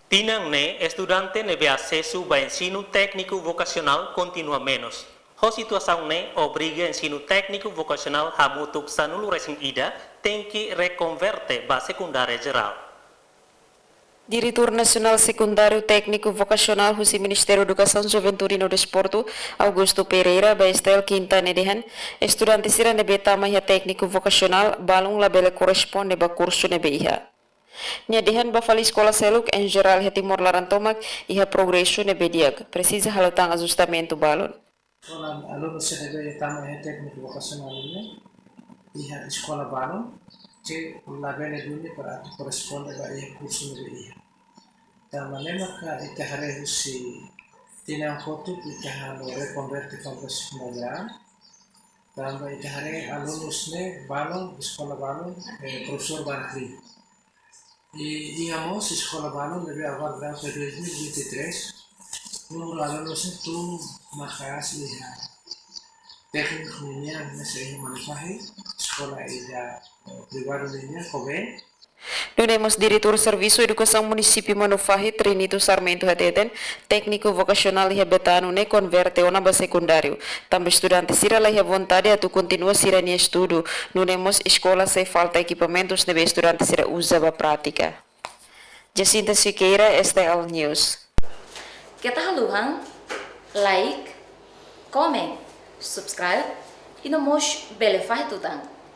Tinangne, estudante nebe acesso ao ensino técnico vocacional continua menos. A situação ne obriga ensino técnico vocacional a mutuk sanulu recém ida tem que reconverte ba secundária geral. Diretor Nacional Secundário Técnico Vocacional do Ministério da Educação, Juventude e Desporto, Augusto Pereira, Baestel Quintana Dehan, estudante sira nebe tamaiha técnico vocacional, balung labele corresponde ba curso nebe iha. Nya dehan ba fali escola seluk em geral he Timor Larantomak iha progresso nebe diag, precisa halatang ajustamento balon. Orang aluno sa nebe tamaiha técnico vocacional ini, iha escola balon, que labele dunia para corresponde ba iha curso nebe iha. Tamanema ka itahare si tinang foto itahano reconverte campus modern. Tamba itahare alumnus ne balon sekolah balon profesor Bantri. Íamos sekolah balon debe awal da 2023. Número alumnus tu makas iha teknik niya nasa iha manufahi sekolah iha privado niya Kobe. Nunemos Diretor Serviço Educação Município Manufahi Trinito Sarmento Hateten, técnico vocacional e betano ne converte ona ba secundário. Também estudante sira lá vontade atu continua sira ni estudo. Nunemos escola sem falta equipamentos nebe estudante sira usa ba prática. Jacinta Siqueira, STL News. Kita haluhang like, comment, subscribe e no mos belefai tutang.